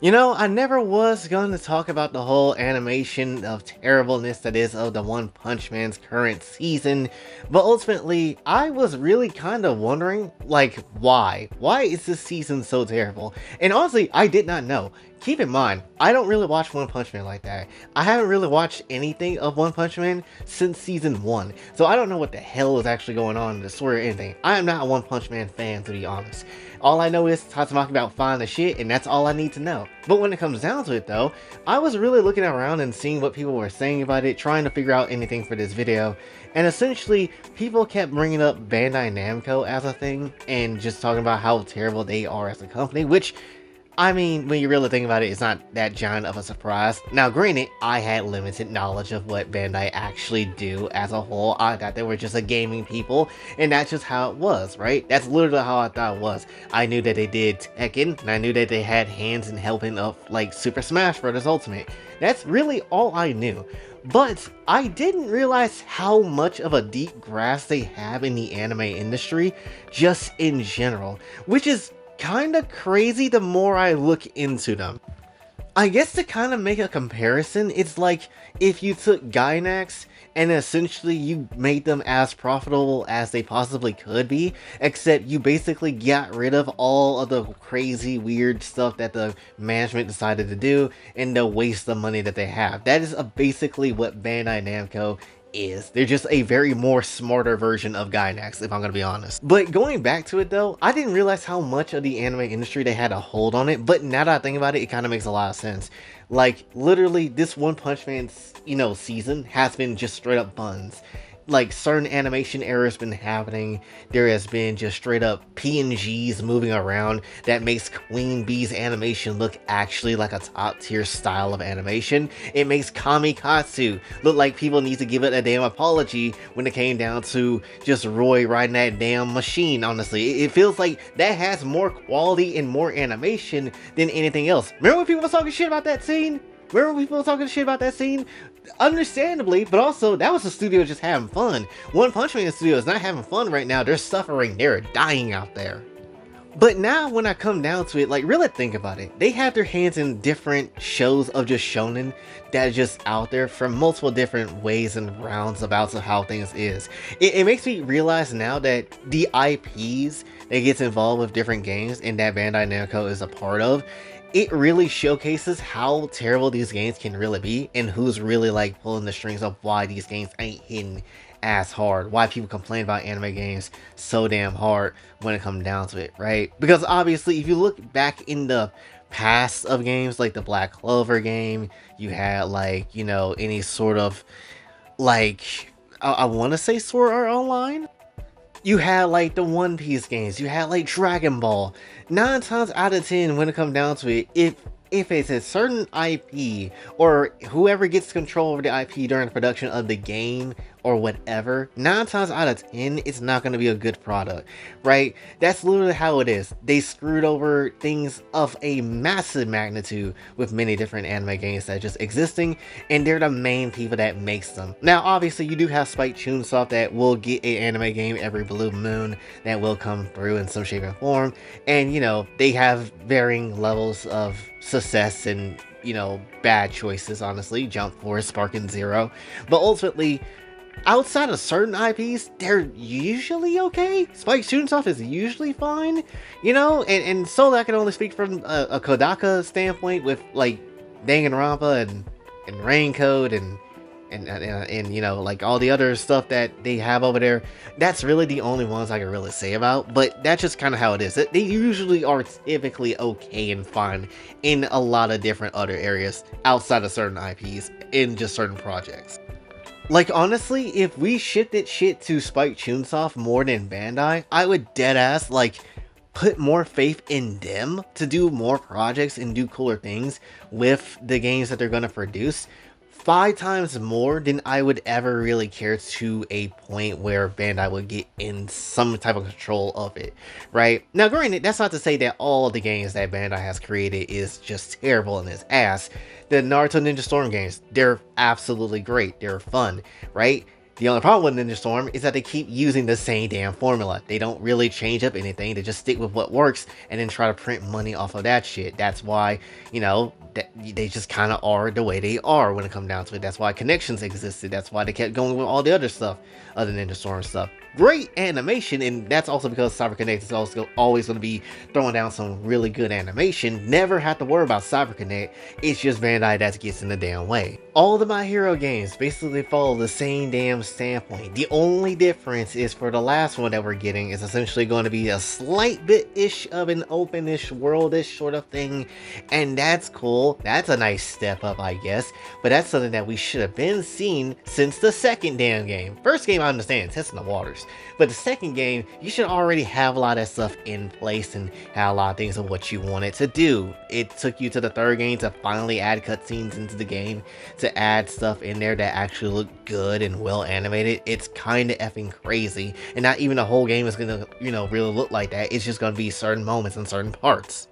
You know, I never was going to talk about the whole animation of terribleness that is of the One Punch Man's current season, but ultimately, I was really kind of wondering, like, why? Why is this season so terrible? And honestly, I did not know. Keep in mind, I don't really watch One Punch Man like that. I haven't really watched anything of One Punch Man since season 1, so I don't know what the hell is actually going on in the story or anything. I am not a One Punch Man fan, to be honest. All I know is Tatsumaki about fine the shit, and that's all I need to know. But when it comes down to it though, I was really looking around and seeing what people were saying about it, trying to figure out anything for this video, and essentially, people kept bringing up Bandai Namco as a thing, and just talking about how terrible they are as a company, which, I mean, when you really think about it, it's not that giant of a surprise. Now, granted, I had limited knowledge of what Bandai actually do as a whole. I thought they were just a gaming people, and that's just how it was, right? That's literally how I thought it was. I knew that they did Tekken, and I knew that they had hands in helping of, like, Super Smash Bros. Ultimate. That's really all I knew. But I didn't realize how much of a deep grasp they have in the anime industry, just in general, which is kinda crazy the more I look into them. I guess to kind of make a comparison, it's like if you took Gainax and essentially you made them as profitable as they possibly could be, except you basically got rid of all of the crazy weird stuff that the management decided to do and the waste of money that they have. That is basically what Bandai Namco is. They're just a very more smarter version of Gainax, if I'm gonna be honest. But going back to it though, I didn't realize how much of the anime industry they had a hold on it, but now that I think about it, it kind of makes a lot of sense. Like, literally, this One Punch Man's, season has been just straight up buns. Like, certain animation errors been happening. There has been just straight up PNGs moving around that makes Queen Bee's animation look actually like a top tier style of animation. It makes Kamikatsu look like people need to give it a damn apology when it came down to just Roy riding that damn machine, honestly. It feels like that has more quality and more animation than anything else. Remember when people were talking shit about that scene? Remember when people were talking shit about that scene? Understandably, but also that was the studio just having fun. One Punch Man studio is not having fun right now. They're suffering. They're dying out there. But now when I come down to it, like, really think about it. They have their hands in different shows of just shonen that are just out there from multiple different ways and roundabouts of how things is. It makes me realize now that the IPs that gets involved with different games and that Bandai Namco is a part of, it really showcases how terrible these games can really be and who's really like pulling the strings of why these games ain't hitting as hard, why people complain about anime games so damn hard when it comes down to it, right? Because obviously if you look back in the past of games like the Black Clover game, you had like, any sort of like, I want to say Sword Art Online. You had like the One Piece games, you had like Dragon Ball. 9 times out of 10 when it comes down to it, if it's a certain IP or whoever gets control over the IP during the production of the game or whatever, 9 times out of 10 it's not going to be a good product, right? That's literally how it is. They screwed over things of a massive magnitude with many different anime games that are just existing, and they're the main people that makes them. Now obviously you do have Spike Chunsoft that will get an anime game every blue moon that will come through in some shape and form, and they have varying levels of success and bad choices, honestly. Jump Force, Sparking Zero, but ultimately outside of certain IPs, they're usually okay. Spike Chunsoft is usually fine, and so I can only speak from a Kodaka standpoint with like Danganronpa and Raincoat and like all the other stuff that they have over there. That's really the only ones I can really say about, but that's just kind of how it is. They usually are typically okay and fine in a lot of different other areas outside of certain IPs in just certain projects. Like, honestly, if we shifted shit to Spike Chunsoft more than Bandai, I would deadass, like, put more faith in them to do more projects and do cooler things with the games that they're going to produce. 5 times more than I would ever really care to a point where Bandai would get in some type of control of it, right? Now, granted, that's not to say that all the games that Bandai has created is just terrible in its ass. The Naruto Ninja Storm games, they're absolutely great. They're fun, right? The only problem with Ninja Storm is that they keep using the same damn formula. They don't really change up anything. They just stick with what works and then try to print money off of that shit. That's why, you know, they just kind of are the way they are when it comes down to it. That's why Connections existed. That's why they kept going with all the other stuff, other Ninja Storm stuff. Great animation, and that's also because CyberConnect is also always going to be throwing down some really good animation. Never have to worry about CyberConnect. It's just Bandai that gets in the damn way. All the My Hero games basically follow the same damn standpoint. The only difference is for the last one that we're getting is essentially going to be a slight bit-ish of an open-ish, world-ish sort of thing, and that's cool. That's a nice step up, I guess, but that's something that we should have been seeing since the second damn game. First game, I understand, testing the waters, but the second game, you should already have a lot of stuff in place and have a lot of things of what you wanted to do. It took you to the third game to finally add cutscenes into the game, to add stuff in there that actually look good and well animated. It's kind of effing crazy, and not even the whole game is gonna, you know, really look like that. It's just gonna be certain moments and certain parts.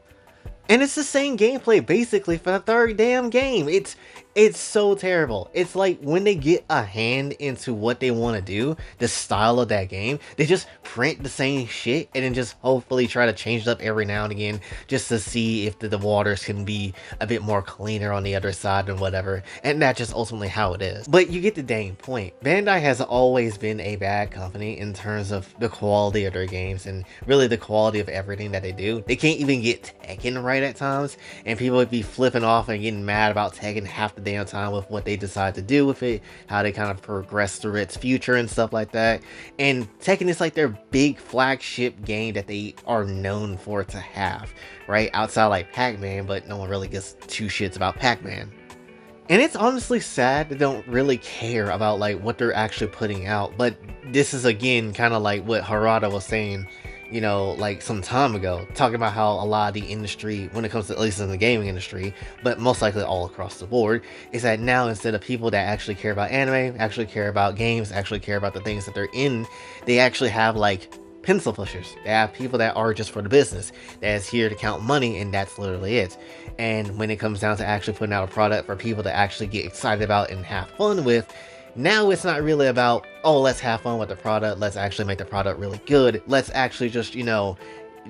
And it's the same gameplay basically for the third damn game. It's so terrible. It's like when they get a hand into what they want to do, the style of that game, they just print the same shit and then just hopefully try to change it up every now and again just to see if the waters can be a bit more cleaner on the other side and whatever. And that's just ultimately how it is. But you get the dang point. Bandai has always been a bad company in terms of the quality of their games and really the quality of everything that they do. They can't even get Tekken right at times, and people would be flipping off and getting mad about Tekken half the damn time with what they decide to do with it, how they kind of progress through its future and stuff like that. And Tekken is like their big flagship game that they are known for to have, right? Outside like Pac-Man, but no one really gives two shits about Pac-Man. And it's honestly sad they don't really care about like what they're actually putting out, but this is again kind of like what Harada was saying, you know, like some time ago, talking about how a lot of the industry, when it comes to, at least in the gaming industry, but most likely all across the board, is that now instead of people that actually care about anime, actually care about games, actually care about the things that they're in, they actually have like pencil pushers. They have people that are just for the business, that's here to count money, and that's literally it. And when it comes down to actually putting out a product for people to actually get excited about and have fun with, now it's not really about, oh, let's have fun with the product, let's actually make the product really good, let's actually just, you know,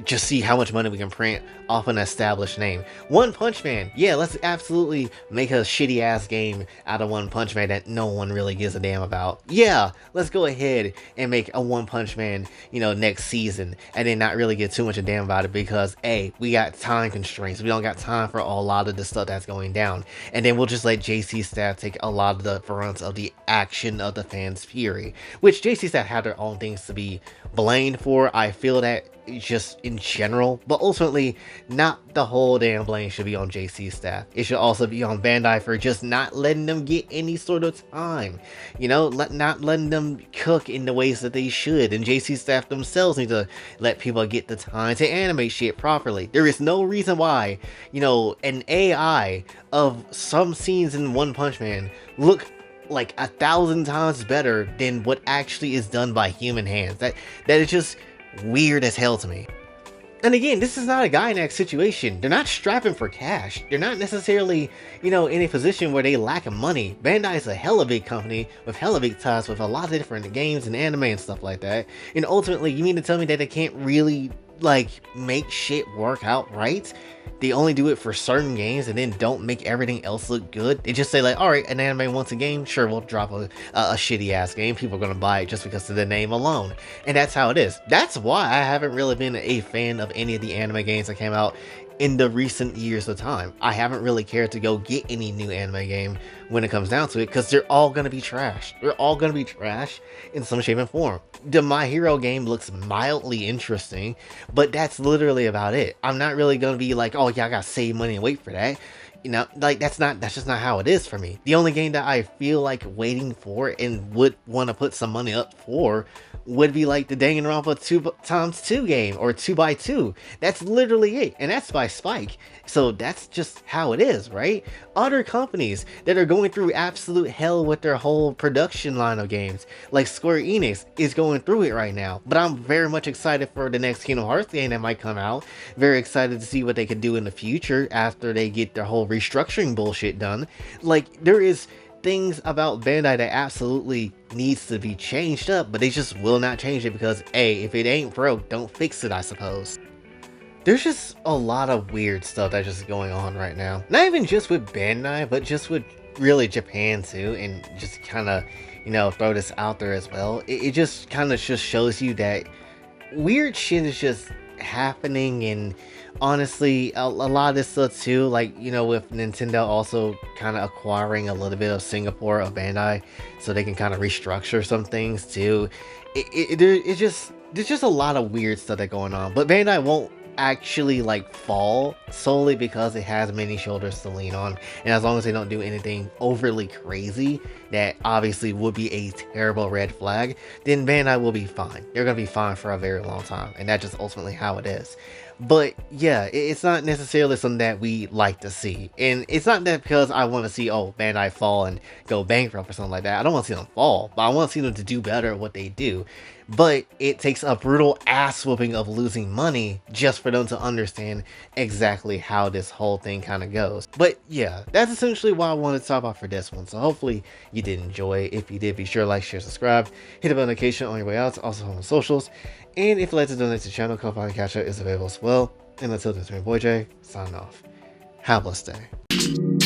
just see how much money we can print off an established name. One Punch Man, yeah, let's absolutely make a shitty ass game out of One Punch Man that no one really gives a damn about. Yeah, let's go ahead and make a One Punch Man, you know, next season, and then not really get too much of a damn about it because, A, we got time constraints, we don't got time for a lot of the stuff that's going down, and then we'll just let JC Staff take a lot of the brunt of the action of the fans' fury, which JC Staff have their own things to be blamed for. I feel that just in general, but ultimately not the whole damn blame should be on JC Staff. It should also be on Bandai for just not letting them get any sort of time, you know, not letting them cook in the ways that they should, and JC Staff themselves need to let people get the time to animate shit properly. There is no reason why, you know, an AI of some scenes in One Punch Man look like 1,000 times better than what actually is done by human hands. That is just weird as hell to me. And again, this is not a Gainax situation. They're not strapping for cash. They're not necessarily, you know, in a position where they lack money. Bandai is a hella big company with hella big ties with a lot of different games and anime and stuff like that. And ultimately, you mean to tell me that they can't really, like, make shit work out right? They only do it for certain games and then don't make everything else look good. They just say like, alright, an anime wants a game, sure, we'll drop a shitty ass game. People are gonna buy it just because of the name alone. And that's how it is. That's why I haven't really been a fan of any of the anime games that came out in the recent years of time. I haven't really cared to go get any new anime game when it comes down to it, because they're all gonna be trash. They're all gonna be trash in some shape and form. The My Hero game looks mildly interesting, but that's literally about it. I'm not really gonna be like, oh yeah, I gotta save money and wait for that. You know, like that's just not how it is for me. The only game that I feel like waiting for and would want to put some money up for would be like the Danganronpa 2x2 game or 2x2. That's literally it, and that's by Spike. So that's just how it is, right? Other companies that are going through absolute hell with their whole production line of games, like Square Enix, is going through it right now. But I'm very much excited for the next Kingdom Hearts game that might come out. Very excited to see what they could do in the future after they get their whole restructuring bullshit done. Like, there is things about Bandai that absolutely needs to be changed up, but they just will not change it because, hey, if it ain't broke, don't fix it, I suppose. There's just a lot of weird stuff that's just going on right now. Not even just with Bandai, but just with really Japan too, and just kind of, throw this out there as well. It just kind of just shows you that weird shit is just happening, and honestly a lot of this stuff too, like with Nintendo also kind of acquiring a little bit of Singapore of Bandai so they can kind of restructure some things too. It's just, there's just a lot of weird stuff that going on, but Bandai won't actually like fall solely because it has many shoulders to lean on, and as long as they don't do anything overly crazy that obviously would be a terrible red flag, then Bandai will be fine. They're gonna be fine for a very long time, and that's just ultimately how it is. But yeah, it's not necessarily something that we like to see, and it's not that because I want to see Bandai fall and go bankrupt or something like that. I don't want to see them fall, but I want to see them to do better at what they do. But it takes a brutal ass whooping of losing money just for them to understand exactly how this whole thing kind of goes. But yeah, that's essentially what I wanted to talk about for this one. So hopefully you did enjoy. If you did, be sure to like, share, subscribe, hit the bell notification on your way out, also on the socials. And if you'd like to donate to the channel, Kofi and Catch Up is available as well. And until then, it's my boy Jay, signing off. Have a blessed day.